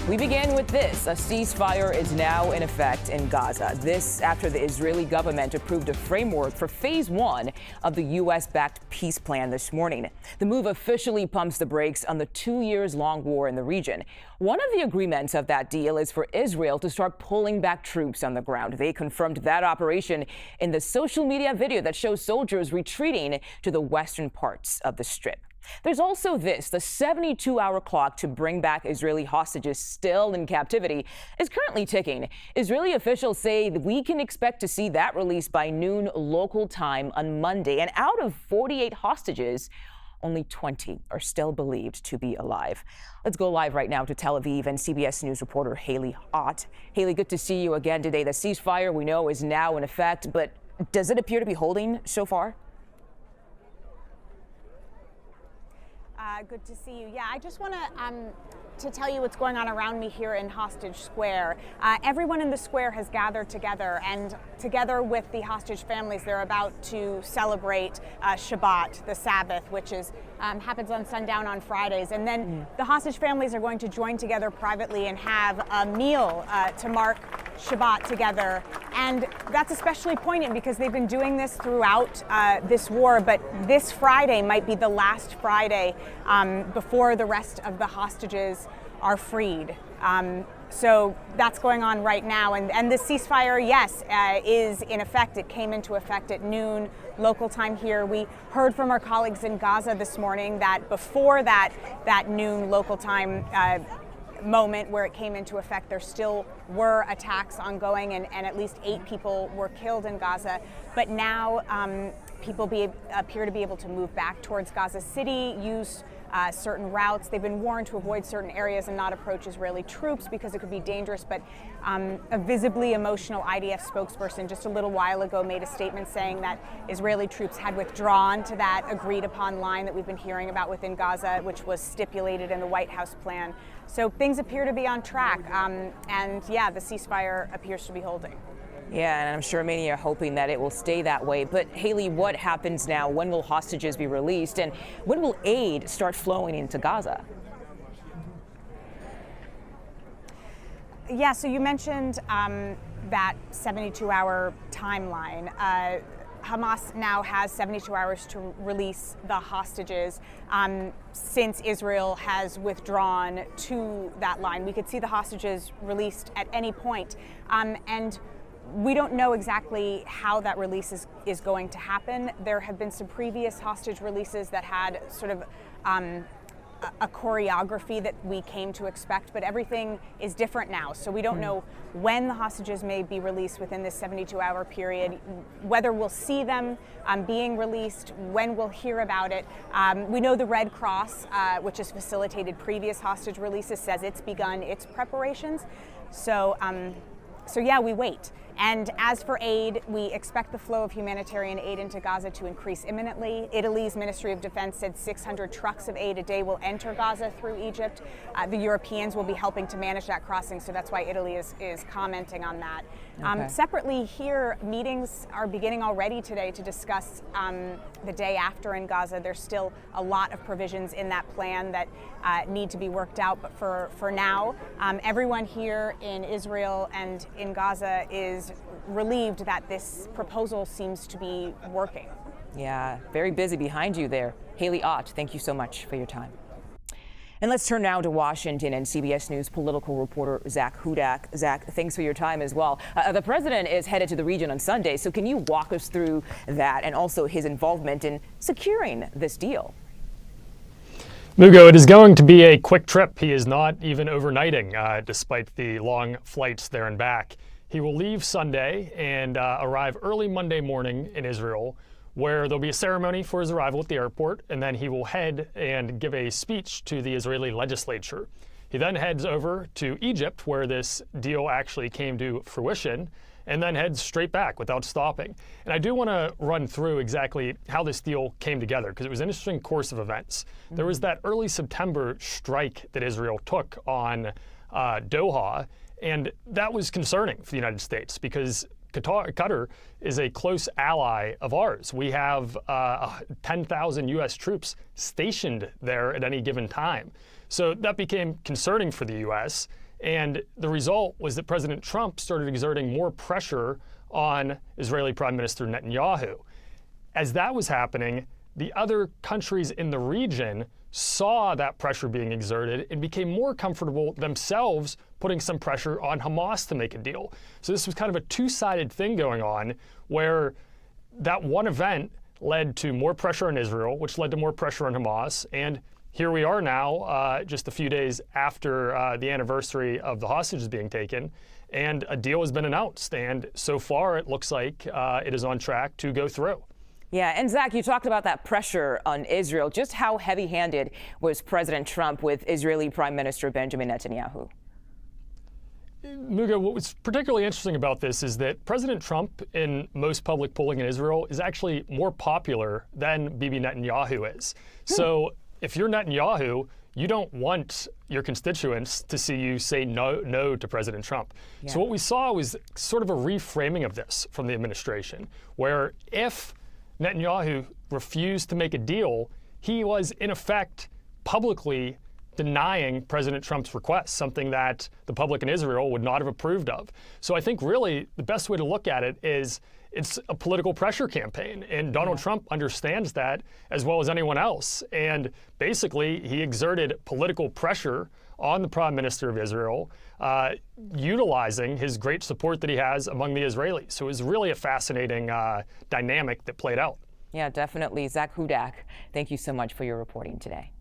We begin with this. A ceasefire is now in effect in Gaza. This after the Israeli government approved a framework for phase 1 of the U.S.-backed peace plan this morning. The move officially pumps the brakes on the 2-year-long war in the region. One of the agreements of that deal is for Israel to start pulling back troops on the ground. They confirmed that operation in the social media video that shows soldiers retreating to the western parts of the Strip. There's also this. The 72-hour clock to bring back Israeli hostages still in captivity is currently ticking. Israeli officials say that we can expect to see that released by noon local time on Monday. And out of 48 hostages, only 20 are still believed to be alive. Let's go live right now to Tel Aviv and CBS News reporter Haley Ott. Haley, good to see you again today. The ceasefire we know is now in effect, but does it appear to be holding so far? Good to see you. Yeah, I just want to tell you what's going on around me here in Hostage Square. Everyone in the square has gathered together, and together with the hostage families, they're about to celebrate Shabbat, the Sabbath, which is happens on sundown on Fridays. And then the hostage families are going to join together privately and have a meal to mark Shabbat together. And that's especially poignant because they've been doing this throughout this war, but this Friday might be the last Friday before the rest of the hostages are freed. So that's going on right now. And the ceasefire, yes, is in effect. It came into effect at noon local time here. We heard from our colleagues in Gaza this morning that before that noon local time moment where it came into effect, there still were attacks ongoing and at least 8 people were killed in Gaza. But now people appear to be able to move back towards Gaza City, use certain routes. They've been warned to avoid certain areas and not approach Israeli troops because it could be dangerous. But a visibly emotional IDF spokesperson just a little while ago made a statement saying that Israeli troops had withdrawn to that agreed upon line that we've been hearing about within Gaza, which was stipulated in the White House plan. So things appear to be on track. And yeah, the ceasefire appears to be holding. Yeah, and I'm sure many are hoping that it will stay that way. But Haley, what happens now? When will hostages be released? And when will aid start flowing into Gaza? Yeah, so you mentioned that 72-hour timeline. Hamas now has 72 hours to release the hostages since Israel has withdrawn to that line. We could see the hostages released at any point. And we don't know exactly how that release is going to happen. There have been some previous hostage releases that had sort of a choreography that we came to expect, but everything is different now. So we don't know when the hostages may be released within this 72-hour period, whether we'll see them being released, when we'll hear about it. We know the Red Cross, which has facilitated previous hostage releases, says it's begun its preparations. So yeah, we wait. And as for aid, we expect the flow of humanitarian aid into Gaza to increase imminently. Italy's Ministry of Defense said 600 trucks of aid a day will enter Gaza through Egypt. The Europeans will be helping to manage that crossing, so that's why Italy is commenting on that. Okay. Separately here, meetings are beginning already today to discuss the day after in Gaza. There's still a lot of provisions in that plan that need to be worked out, but for now, everyone here in Israel and in Gaza is relieved that this proposal seems to be working. Yeah, very busy behind you there. Haley Ott, thank you so much for your time. And let's turn now to Washington and CBS News political reporter Zach Hudak. Zach, thanks for your time as well. The president is headed to the region on Sunday, so can you walk us through that and also his involvement in securing this deal? Mugo, it is going to be a quick trip. He is not even overnighting, despite the long flights there and back. He will leave Sunday and arrive early Monday morning in Israel, where there'll be a ceremony for his arrival at the airport, and then he will head and give a speech to the Israeli legislature. He then heads over to Egypt, where this deal actually came to fruition, and then heads straight back without stopping. And I do want to run through exactly how this deal came together, because it was an interesting course of events. There was that early September strike that Israel took on Doha, and that was concerning for the United States because Qatar is a close ally of ours. We have 10,000 U.S. troops stationed there at any given time. So that became concerning for the U.S., and the result was that President Trump started exerting more pressure on Israeli Prime Minister Netanyahu. As that was happening, the other countries in the region saw that pressure being exerted and became more comfortable themselves putting some pressure on Hamas to make a deal. So this was kind of a two-sided thing going on, where that one event led to more pressure on Israel, which led to more pressure on Hamas. And here we are now, just a few days after the anniversary of the hostages being taken, and a deal has been announced. And so far, it looks like it is on track to go through. Yeah, and Zach, you talked about that pressure on Israel. Just how heavy-handed was President Trump with Israeli Prime Minister Benjamin Netanyahu? Muga, what was particularly interesting about this is that President Trump, in most public polling in Israel, is actually more popular than Bibi Netanyahu is. So if you're Netanyahu, you don't want your constituents to see you say no to President Trump. Yeah. So what we saw was sort of a reframing of this from the administration, where if Netanyahu refused to make a deal, he was, in effect, publicly denying President Trump's request, something that the public in Israel would not have approved of. So I think really the best way to look at it is it's a political pressure campaign, and Donald Trump understands that as well as anyone else. And basically, he exerted political pressure on the Prime Minister of Israel, utilizing his great support that he has among the Israelis. So it was really a fascinating dynamic that played out. Yeah, definitely. Zach Hudak, thank you so much for your reporting today.